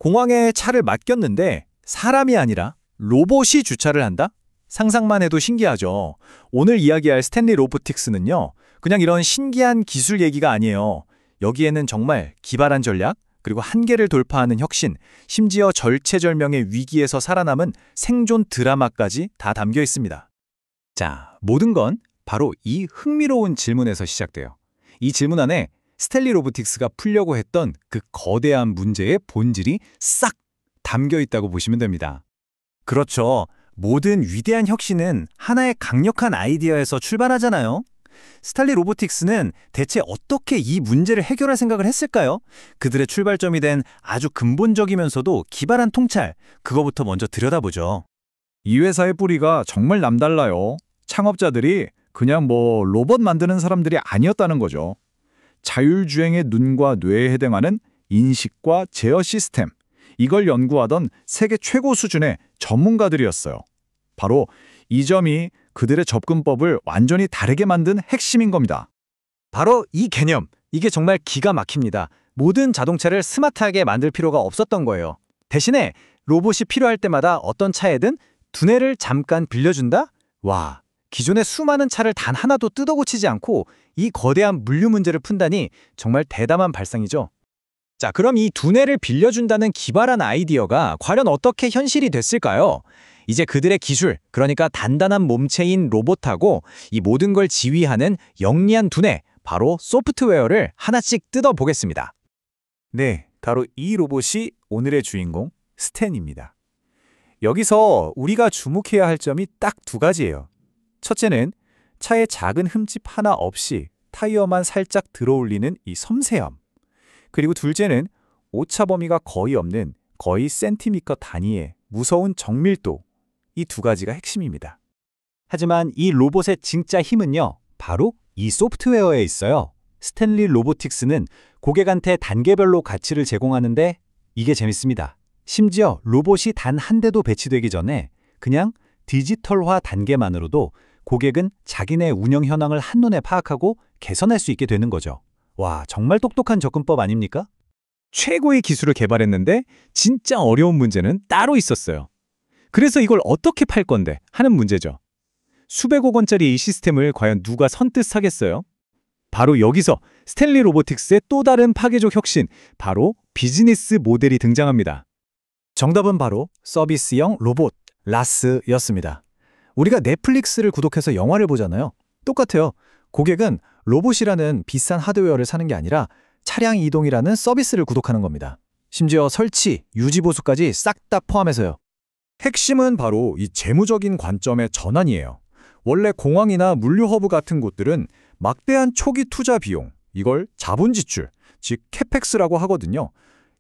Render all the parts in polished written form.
공항에 차를 맡겼는데 사람이 아니라 로봇이 주차를 한다? 상상만 해도 신기하죠. 오늘 이야기할 스탠리 로보틱스는요, 그냥 이런 신기한 기술 얘기가 아니에요. 여기에는 정말 기발한 전략, 그리고 한계를 돌파하는 혁신, 심지어 절체절명의 위기에서 살아남은 생존 드라마까지 다 담겨 있습니다. 자, 모든 건 바로 이 흥미로운 질문에서 시작돼요. 이 질문 안에 스탠리 로보틱스가 풀려고 했던 그 거대한 문제의 본질이 싹 담겨 있다고 보시면 됩니다. 그렇죠. 모든 위대한 혁신은 하나의 강력한 아이디어에서 출발하잖아요. 스탠리 로보틱스는 대체 어떻게 이 문제를 해결할 생각을 했을까요? 그들의 출발점이 된 아주 근본적이면서도 기발한 통찰, 그거부터 먼저 들여다보죠. 이 회사의 뿌리가 정말 남달라요. 창업자들이 그냥 로봇 만드는 사람들이 아니었다는 거죠. 자율주행의 눈과 뇌에 해당하는 인식과 제어 시스템, 이걸 연구하던 세계 최고 수준의 전문가들이었어요. 바로 이 점이 그들의 접근법을 완전히 다르게 만든 핵심인 겁니다. 바로 이 개념, 이게 정말 기가 막힙니다. 모든 자동차를 스마트하게 만들 필요가 없었던 거예요. 대신에 로봇이 필요할 때마다 어떤 차에든 두뇌를 잠깐 빌려준다? 와, 기존의 수많은 차를 단 하나도 뜯어고치지 않고 이 거대한 물류 문제를 푼다니 정말 대담한 발상이죠. 자, 그럼 이 두뇌를 빌려준다는 기발한 아이디어가 과연 어떻게 현실이 됐을까요? 이제 그들의 기술, 그러니까 단단한 몸체인 로봇하고 이 모든 걸 지휘하는 영리한 두뇌, 바로 소프트웨어를 하나씩 뜯어보겠습니다. 네, 바로 이 로봇이 오늘의 주인공, 스탠입니다. 여기서 우리가 주목해야 할 점이 딱 두 가지예요. 첫째는 차에 작은 흠집 하나 없이 타이어만 살짝 들어올리는 이 섬세함. 그리고 둘째는 오차 범위가 거의 없는 거의 센티미터 단위의 무서운 정밀도. 이 두 가지가 핵심입니다. 하지만 이 로봇의 진짜 힘은요, 바로 이 소프트웨어에 있어요. 스탠리 로보틱스는 고객한테 단계별로 가치를 제공하는데 이게 재밌습니다. 심지어 로봇이 단 한 대도 배치되기 전에 그냥 디지털화 단계만으로도 고객은 자기네 운영 현황을 한눈에 파악하고 개선할 수 있게 되는 거죠. 와, 정말 똑똑한 접근법 아닙니까? 최고의 기술을 개발했는데 진짜 어려운 문제는 따로 있었어요. 그래서 이걸 어떻게 팔 건데 하는 문제죠. 수백억 원짜리 이 시스템을 과연 누가 선뜻 사겠어요? 바로 여기서 스탠리 로보틱스의 또 다른 파괴적 혁신, 바로 비즈니스 모델이 등장합니다. 정답은 바로 서비스형 로봇, 라스였습니다. 우리가 넷플릭스를 구독해서 영화를 보잖아요. 똑같아요. 고객은 로봇이라는 비싼 하드웨어를 사는 게 아니라 차량 이동이라는 서비스를 구독하는 겁니다. 심지어 설치, 유지 보수까지 싹 다 포함해서요. 핵심은 바로 이 재무적인 관점의 전환이에요. 원래 공항이나 물류 허브 같은 곳들은 막대한 초기 투자 비용, 이걸 자본 지출, 즉 캐펙스라고 하거든요.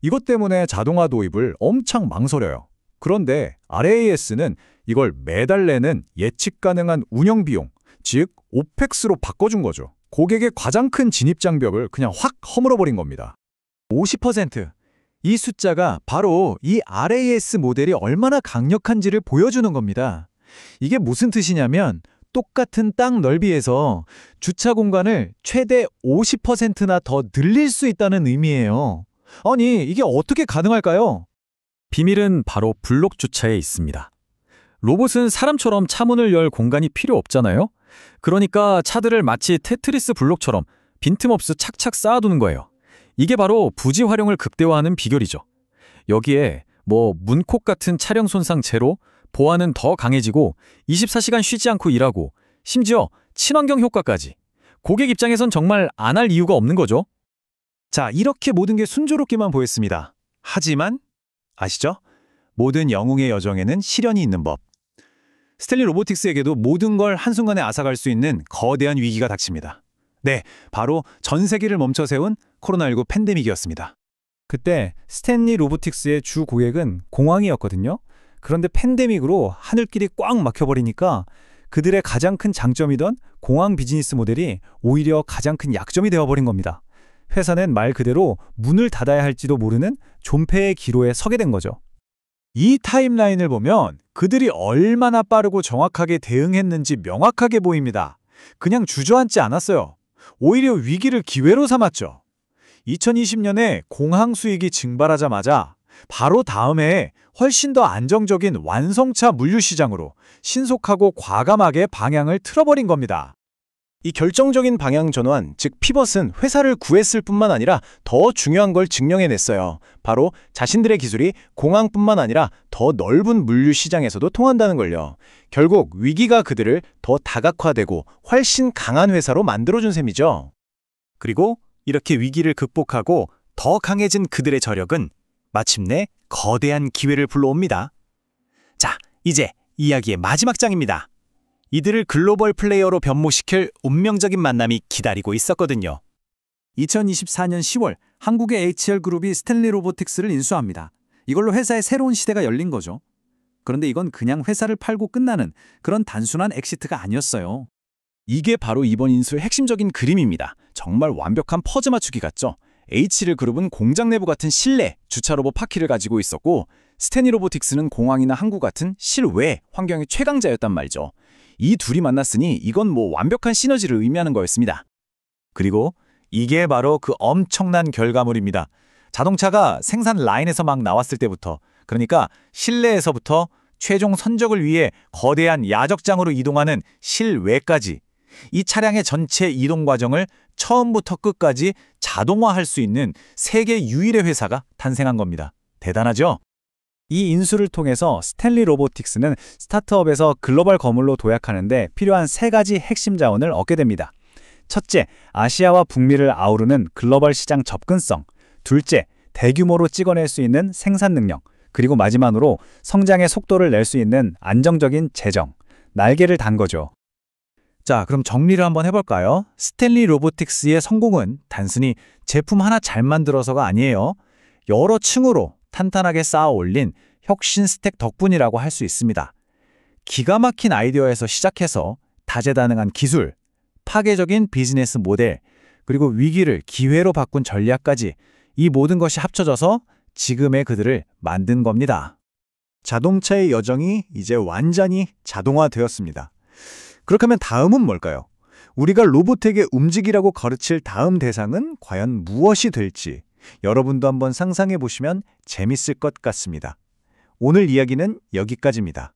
이것 때문에 자동화 도입을 엄청 망설여요. 그런데 RAS는 이걸 매달 내는 예측 가능한 운영 비용, 즉 오펙스로 바꿔준 거죠. 고객의 가장 큰 진입 장벽을 그냥 확 허물어버린 겁니다. 50%. 이 숫자가 바로 이 RAS 모델이 얼마나 강력한지를 보여주는 겁니다. 이게 무슨 뜻이냐면 똑같은 땅 넓이에서 주차 공간을 최대 50%나 더 늘릴 수 있다는 의미예요. 아니, 이게 어떻게 가능할까요? 비밀은 바로 블록 주차에 있습니다. 로봇은 사람처럼 차문을 열 공간이 필요 없잖아요. 그러니까 차들을 마치 테트리스 블록처럼 빈틈없이 착착 쌓아두는 거예요. 이게 바로 부지 활용을 극대화하는 비결이죠. 여기에 문콕 같은 차량 손상 제로, 보안은 더 강해지고 24시간 쉬지 않고 일하고 심지어 친환경 효과까지. 고객 입장에선 정말 안 할 이유가 없는 거죠. 자, 이렇게 모든 게 순조롭게만 보였습니다. 하지만 아시죠? 모든 영웅의 여정에는 시련이 있는 법. 스탠리 로보틱스에게도 모든 걸 한순간에 앗아갈 수 있는 거대한 위기가 닥칩니다. 네, 바로 전 세계를 멈춰 세운 코로나19 팬데믹이었습니다. 그때 스탠리 로보틱스의 주 고객은 공항이었거든요. 그런데 팬데믹으로 하늘길이 꽉 막혀버리니까 그들의 가장 큰 장점이던 공항 비즈니스 모델이 오히려 가장 큰 약점이 되어버린 겁니다. 회사는 말 그대로 문을 닫아야 할지도 모르는 존폐의 기로에 서게 된 거죠. 이 타임라인을 보면 그들이 얼마나 빠르고 정확하게 대응했는지 명확하게 보입니다. 그냥 주저앉지 않았어요. 오히려 위기를 기회로 삼았죠. 2020년에 공항 수익이 증발하자마자 바로 다음에 훨씬 더 안정적인 완성차 물류 시장으로 신속하고 과감하게 방향을 틀어버린 겁니다. 이 결정적인 방향 전환, 즉 피벗은 회사를 구했을 뿐만 아니라 더 중요한 걸 증명해냈어요. 바로 자신들의 기술이 공항뿐만 아니라 더 넓은 물류 시장에서도 통한다는 걸요. 결국 위기가 그들을 더 다각화되고 훨씬 강한 회사로 만들어준 셈이죠. 그리고 이렇게 위기를 극복하고 더 강해진 그들의 저력은 마침내 거대한 기회를 불러옵니다. 자, 이제 이야기의 마지막 장입니다. 이들을 글로벌 플레이어로 변모시킬 운명적인 만남이 기다리고 있었거든요. 2024년 10월 한국의 HL그룹이 스탠리 로보틱스를 인수합니다. 이걸로 회사의 새로운 시대가 열린 거죠. 그런데 이건 그냥 회사를 팔고 끝나는 그런 단순한 엑시트가 아니었어요. 이게 바로 이번 인수의 핵심적인 그림입니다. 정말 완벽한 퍼즐 맞추기 같죠? HL그룹은 공장 내부 같은 실내 주차 로봇 파키를 가지고 있었고 스탠리 로보틱스는 공항이나 항구 같은 실외 환경의 최강자였단 말이죠. 이 둘이 만났으니 이건 완벽한 시너지를 의미하는 거였습니다. 그리고 이게 바로 그 엄청난 결과물입니다. 자동차가 생산 라인에서 막 나왔을 때부터, 그러니까 실내에서부터 최종 선적을 위해 거대한 야적장으로 이동하는 실외까지 이 차량의 전체 이동 과정을 처음부터 끝까지 자동화할 수 있는 세계 유일의 회사가 탄생한 겁니다. 대단하죠? 이 인수를 통해서 스탠리 로보틱스는 스타트업에서 글로벌 거물로 도약하는데 필요한 3가지 핵심 자원을 얻게 됩니다. 첫째, 아시아와 북미를 아우르는 글로벌 시장 접근성. 둘째, 대규모로 찍어낼 수 있는 생산 능력. 그리고 마지막으로 성장의 속도를 낼 수 있는 안정적인 재정. 날개를 단 거죠. 자, 그럼 정리를 한번 해볼까요? 스탠리 로보틱스의 성공은 단순히 제품 하나 잘 만들어서가 아니에요. 여러 층으로 탄탄하게 쌓아 올린 혁신 스택 덕분이라고 할 수 있습니다. 기가 막힌 아이디어에서 시작해서 다재다능한 기술, 파괴적인 비즈니스 모델, 그리고 위기를 기회로 바꾼 전략까지 이 모든 것이 합쳐져서 지금의 그들을 만든 겁니다. 자동차의 여정이 이제 완전히 자동화되었습니다. 그렇다면 다음은 뭘까요? 우리가 로봇에게 움직이라고 가르칠 다음 대상은 과연 무엇이 될지 여러분도 한번 상상해 보시면 재밌을 것 같습니다. 오늘 이야기는 여기까지입니다.